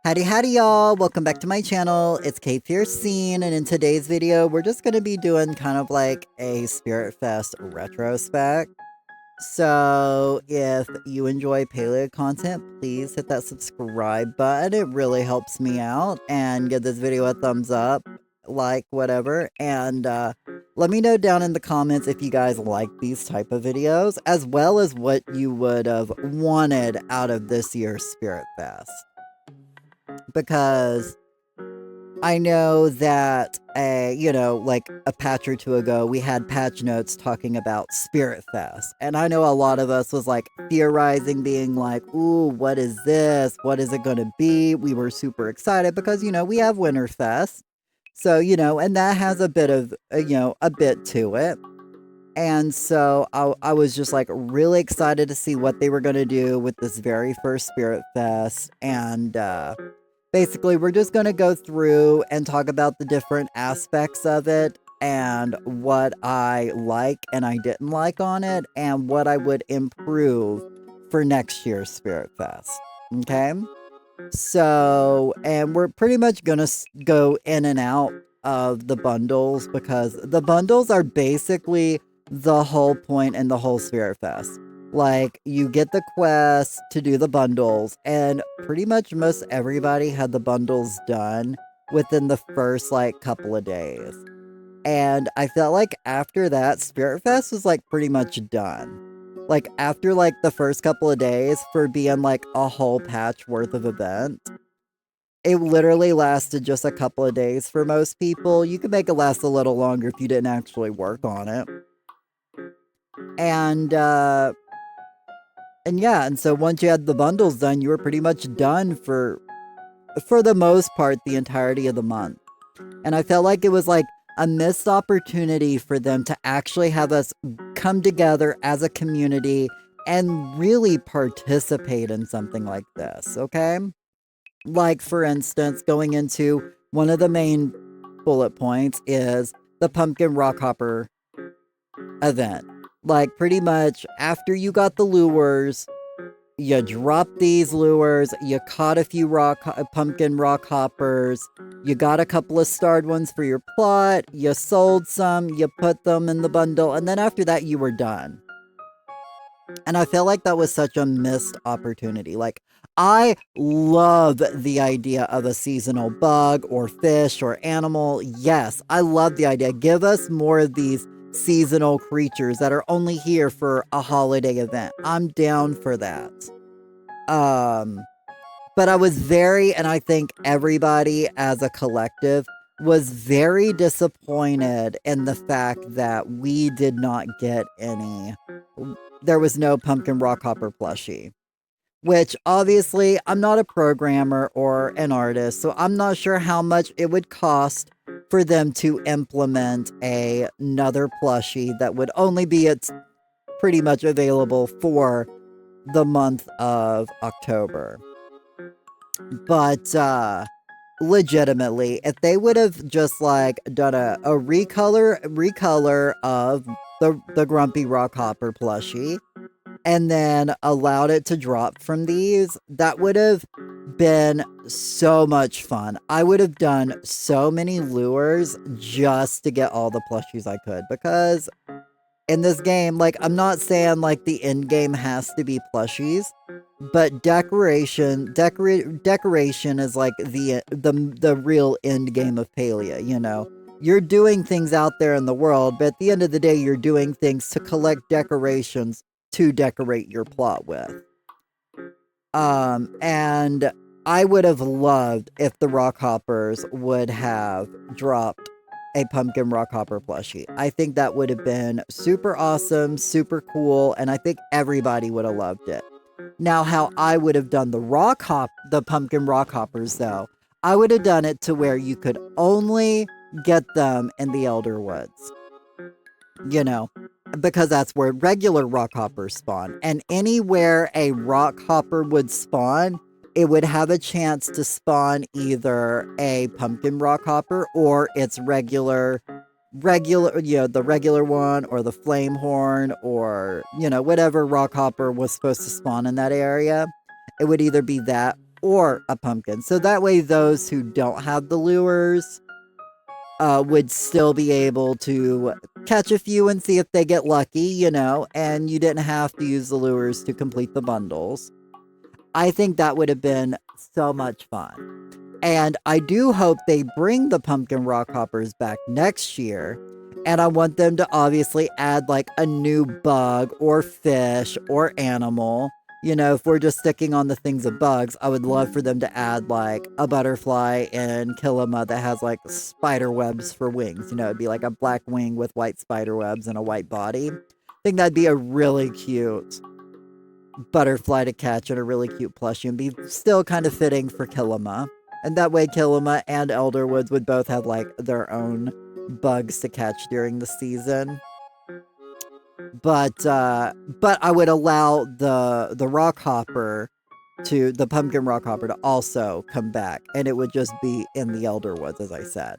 Howdy y'all, welcome back to my channel. It's Kate Scene, and in today's video we're just going to be doing kind of like a Spirit Fest retrospect. So if you enjoy Palia content, please hit that subscribe button. It really helps me out, and give this video a thumbs up, like, whatever, and let me know down in the comments if you guys like these type of videos, as well as what you would have wanted out of this year's Spirit Fest. Because I know that like a patch or two ago, we had patch notes talking about Spirit Fest. And I know a lot of us was like theorizing, being like, ooh, what is this? What is it going to be? We were super excited because, we have Winterfest. So, and that has a bit of, a bit to it. And so I was just like really excited to see what they were going to do with this very first Spirit Fest. And, basically, we're just going to go through and talk about the different aspects of it and what I like and I didn't like on it and what I would improve for next year's Spirit Fest. Okay? So, and we're pretty much going to go in and out of the bundles because the bundles are basically the whole point and the whole Spirit Fest. Like, you get the quest to do the bundles, and pretty much most everybody had the bundles done within the first, like, couple of days. And I felt like after that, Spirit Fest was, like, pretty much done. Like, after, like, the first couple of days for being, like, a whole patch worth of event, it literally lasted just a couple of days for most people. You could make it last a little longer if you didn't actually work on it. And yeah, and so once you had the bundles done, you were pretty much done for the most part, the entirety of the month. And I felt like it was like a missed opportunity for them to actually have us come together as a community and really participate in something like this, okay? Like, for instance, going into one of the main bullet points is the Pumpkin Rock Hopper event. Like, pretty much after you got the lures, you dropped these lures, you caught a few pumpkin rock hoppers, you got a couple of starred ones for your plot, you sold some, you put them in the bundle, and then after that you were done. And I felt like that was such a missed opportunity. Like, I love the idea of a seasonal bug or fish or animal. Yes, I love the idea. Give us more of these seasonal creatures that are only here for a holiday event. I'm down for that. But I was very, and I think everybody as a collective was very disappointed in the fact that we did not get any. There was no Pumpkin Rock Hopper plushie. Which, obviously, I'm not a programmer or an artist, so I'm not sure how much it would cost for them to implement another plushie that would only be pretty much available for the month of October. But, legitimately, if they would have just, like, done a recolor of the Grumpy Rock Hopper plushie, and then allowed it to drop from these, that would have been so much fun. I would have done so many lures just to get all the plushies I could, because in this game, like, I'm not saying like the end game has to be plushies, but decoration is like the real end game of Palia, you know. You're doing things out there in the world, but at the end of the day, you're doing things to collect decorations to decorate your plot with. And I would have loved if the Rock Hoppers would have dropped a Pumpkin Rock Hopper plushie. I think that would have been super awesome, super cool, and I think everybody would have loved it. Now, how I would have done the Pumpkin Rock Hoppers, though, I would have done it to where you could only get them in the Elder Woods. You know, because that's where regular rock hoppers spawn. And anywhere a rock hopper would spawn, it would have a chance to spawn either a pumpkin rock hopper or its regular, the regular one, or the flame horn, or, whatever rock hopper was supposed to spawn in that area. It would either be that or a pumpkin. So that way, those who don't have the lures would still be able to catch a few and see if they get lucky, and you didn't have to use the lures to complete the bundles. I think that would have been so much fun. And I do hope they bring the pumpkin rock hoppers back next year. And I want them to obviously add like a new bug or fish or animal. If we're just sticking on the things of bugs, I would love for them to add like a butterfly in Kilima that has like spider webs for wings. It'd be like a black wing with white spider webs and a white body. I think that'd be a really cute butterfly to catch and a really cute plushie and be still kind of fitting for Kilima. And that way Kilima and Elderwoods would both have like their own bugs to catch during the season. But I would allow the rock hopper the pumpkin rock hopper to also come back, and it would just be in the Elderwoods, as I said.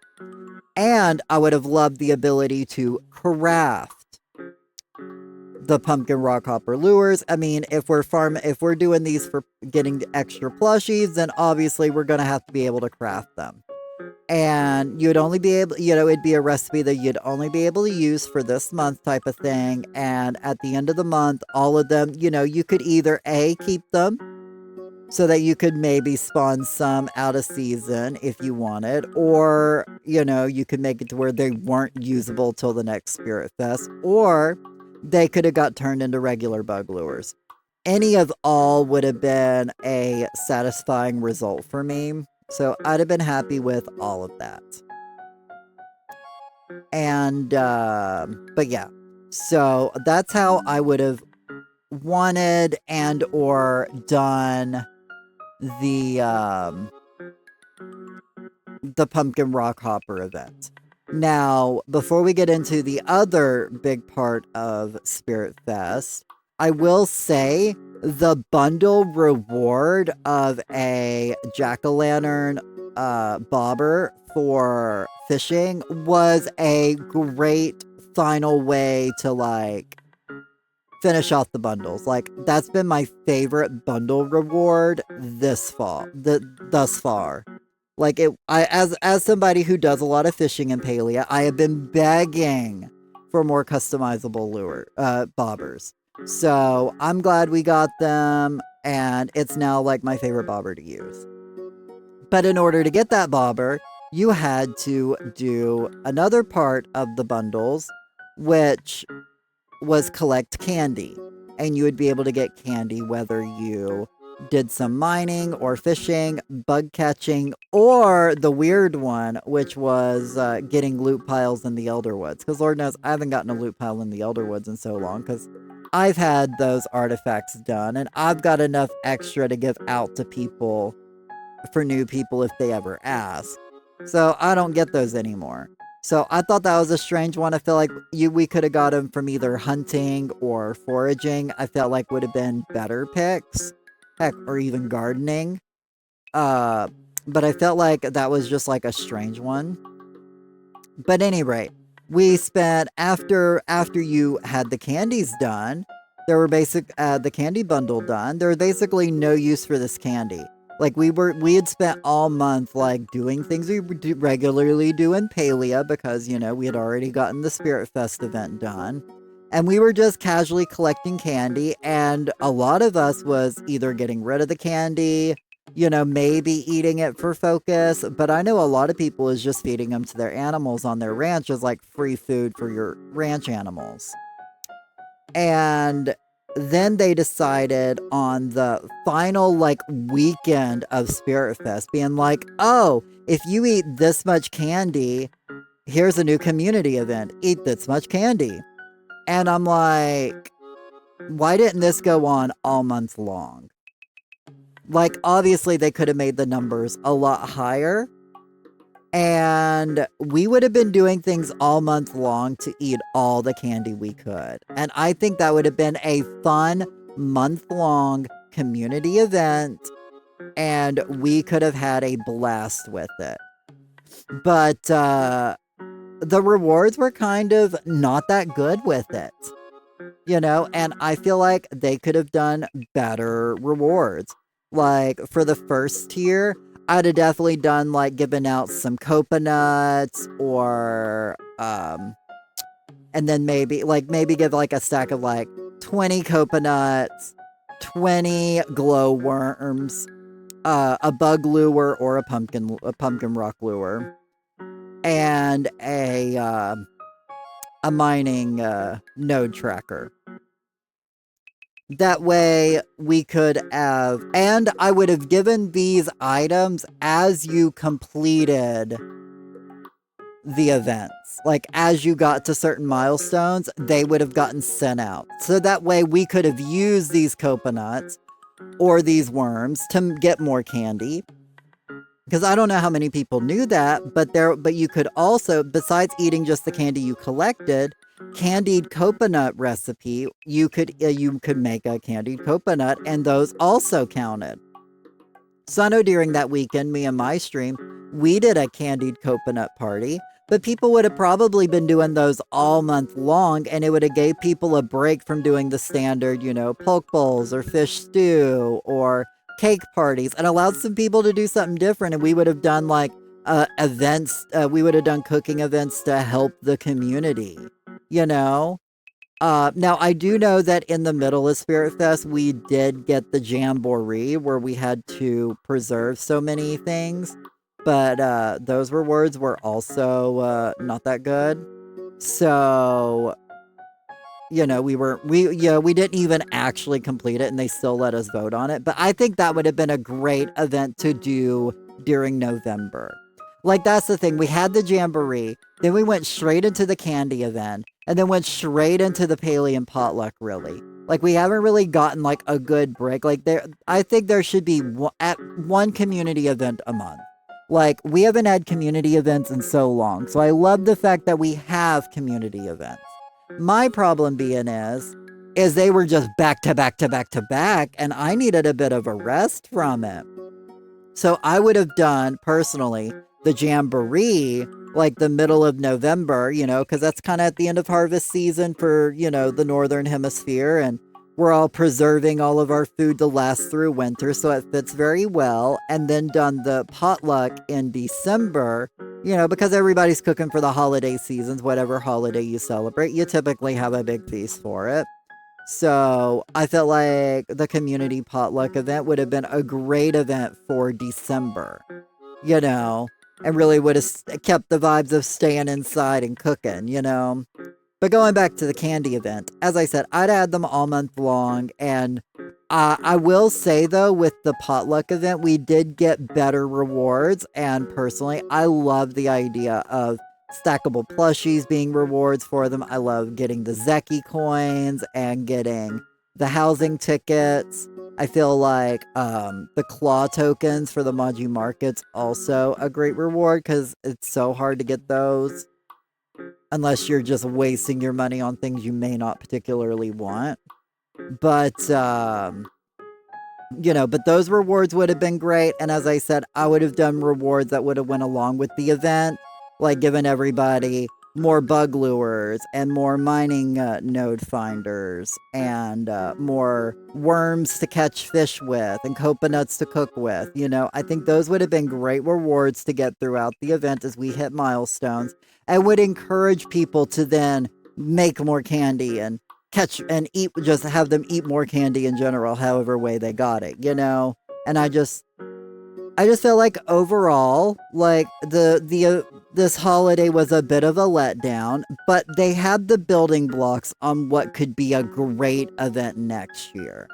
And I would have loved the ability to craft the pumpkin rock hopper lures. I mean, if we're doing these for getting the extra plushies, then obviously we're gonna have to be able to craft them. And you'd only be able, it'd be a recipe that you'd only be able to use for this month type of thing. And at the end of the month, all of them, you could either keep them so that you could maybe spawn some out of season if you wanted, or, you could make it to where they weren't usable till the next Spirit Fest, or they could have got turned into regular bug lures. Any of all would have been a satisfying result for me. So I'd have been happy with all of that. And, but yeah. So that's how I would have wanted and or done the Pumpkin Rock Hopper event. Now, before we get into the other big part of Spirit Fest, I will say the bundle reward of a jack-o'-lantern bobber for fishing was a great final way to like finish off the bundles. Like, that's been my favorite bundle reward thus far. Like, as somebody who does a lot of fishing in Palia, I have been begging for more customizable bobbers. So I'm glad we got them, and it's now like my favorite bobber to use. But in order to get that bobber, you had to do another part of the bundles, which was collect candy. And you would be able to get candy whether you did some mining or fishing, bug catching, or the weird one, which was getting loot piles in the Elderwoods. Because Lord knows I haven't gotten a loot pile in the Elderwoods in so long, because I've had those artifacts done, and I've got enough extra to give out to people for new people if they ever ask. So I don't get those anymore. So I thought that was a strange one. I feel like we could have got them from either hunting or foraging. I felt like would have been better picks. Heck, or even gardening. But I felt like that was just like a strange one. But at any rate, we spent after you had the candies done, there were the candy bundle done. There was basically no use for this candy. Like we had spent all month like doing things we regularly do in Palia because, we had already gotten the Spirit Fest event done. And we were just casually collecting candy, and a lot of us was either getting rid of the candy, maybe eating it for focus, but I know a lot of people is just feeding them to their animals on their ranch as like free food for your ranch animals. And then they decided on the final like weekend of Spirit Fest being like, oh, if you eat this much candy, here's a new community event. Eat this much candy. And I'm like, why didn't this go on all month long? Like, obviously they could have made the numbers a lot higher. And we would have been doing things all month long to eat all the candy we could. And I think that would have been a fun month-long community event. And we could have had a blast with it. But the rewards were kind of not that good with it. And I feel like they could have done better rewards. Like for the first tier, I'd have definitely done like giving out some coconuts or and then maybe give like a stack of like 20 coconuts, 20 glowworms, a bug lure or a pumpkin rock lure, and a mining node tracker. That way we could have, and I would have given these items as you completed the events. Like as you got to certain milestones, they would have gotten sent out. So that way we could have used these coconuts or these worms to get more candy. Because I don't know how many people knew that, but you could also, besides eating just the candy you collected, candied coconut recipe, you could make a candied coconut, and those also counted. So I know during that weekend, me and my stream, we did a candied coconut party, but people would have probably been doing those all month long, and it would have gave people a break from doing the standard, poke bowls or fish stew or cake parties, and allowed some people to do something different. And we would have done like events. We would have done cooking events to help the community. You know, now I do know that in the middle of Spirit Fest, we did get the Jamboree where we had to preserve so many things, but those rewards were also not that good. So, we didn't even actually complete it and they still let us vote on it. But I think that would have been a great event to do during November. Like, that's the thing. We had the Jamboree, then we went straight into the candy event, and then went straight into the Palia potluck, really. Like, we haven't really gotten, like, a good break. Like, I think there should be at one community event a month. Like, we haven't had community events in so long. So I love the fact that we have community events. My problem being is they were just back to back to back to back, and I needed a bit of a rest from it. So I would have done, personally, the Jamboree, like the middle of November, because that's kind of at the end of harvest season for, the Northern Hemisphere, and we're all preserving all of our food to last through winter, so it fits very well. And then done the potluck in December, because everybody's cooking for the holiday seasons, whatever holiday you celebrate, you typically have a big feast for it. So I felt like the community potluck event would have been a great event for December, and really would have kept the vibes of staying inside and cooking. But going back to the candy event, as I said, I'd had them all month long. And I will say, though, with the potluck event, we did get better rewards. And personally, I love the idea of stackable plushies being rewards for them. I love getting the Zeki coins and getting the housing tickets. I feel like the claw tokens for the Maji markets also a great reward because it's so hard to get those unless you're just wasting your money on things you may not particularly want. But but those rewards would have been great. And as I said, I would have done rewards that would have went along with the event, like giving everybody more bug lures and more mining node finders and more worms to catch fish with and coconuts to cook with. I think those would have been great rewards to get throughout the event as we hit milestones, and would encourage people to then make more candy and catch and eat, just have them eat more candy in general, however way they got it, And I just feel like overall, like this holiday was a bit of a letdown, but they had the building blocks on what could be a great event next year.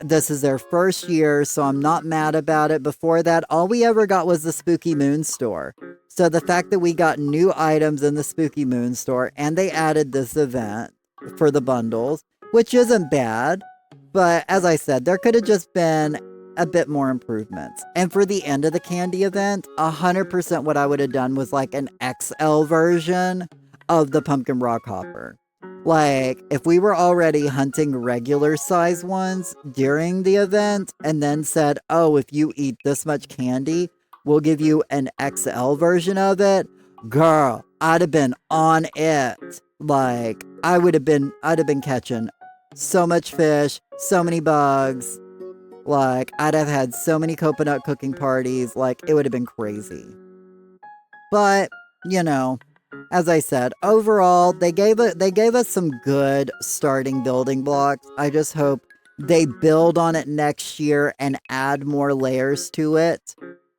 This is their first year, so I'm not mad about it. Before that, all we ever got was the Spooky Moon store. So the fact that we got new items in the Spooky Moon store, and they added this event for the bundles, which isn't bad, but as I said, there could have just been a bit more improvements. And for the end of the candy event, 100% what I would have done was like an XL version of the pumpkin rock hopper. Like, if we were already hunting regular size ones during the event and then said, oh, if you eat this much candy, we'll give you an XL version of it, girl, I'd have been on it. Like, I'd have been catching so much fish, so many bugs. Like, I'd have had so many coconut cooking parties, like, it would have been crazy. But, you know, as I said, overall, they gave us some good starting building blocks. I just hope they build on it next year and add more layers to it.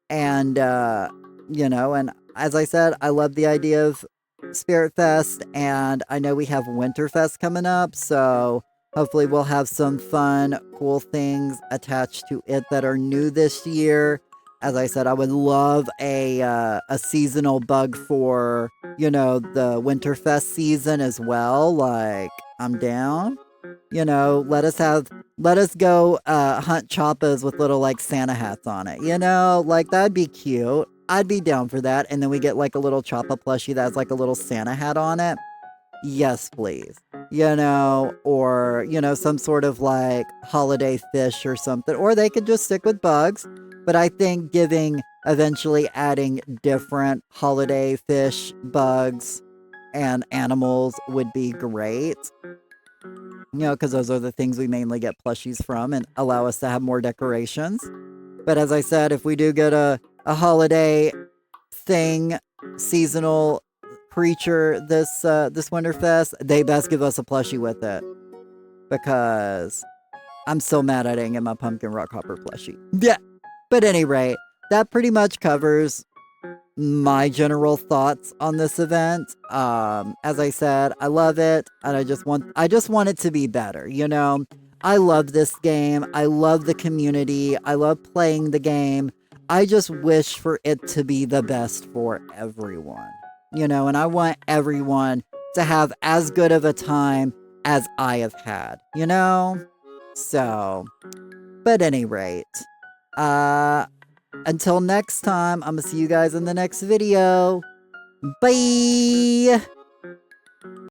And and as I said, I love the idea of Spirit Fest, and I know we have Winterfest coming up, so hopefully we'll have some fun, cool things attached to it that are new this year. As I said, I would love a seasonal bug for, the Winterfest season as well. Like, I'm down. Let us go hunt choppas with little like Santa hats on it. Like that'd be cute. I'd be down for that. And then we get like a little choppa plushie that has like a little Santa hat on it. Yes, please. Or some sort of like holiday fish or something. Or they could just stick with bugs. But I think eventually adding different holiday fish, bugs, and animals would be great. Because those are the things we mainly get plushies from and allow us to have more decorations. But as I said, if we do get a holiday thing, seasonal creature this Winterfest, they best give us a plushie with it. Because I'm so mad I didn't get my pumpkin rock hopper plushie. Yeah. But at any rate, that pretty much covers my general thoughts on this event. As I said, I love it, and I just want it to be better. I love this game. I love the community. I love playing the game. I just wish for it to be the best for everyone. And I want everyone to have as good of a time as I have had. So, but at any rate, uh, until next time, I'm gonna see you guys in the next video. Bye!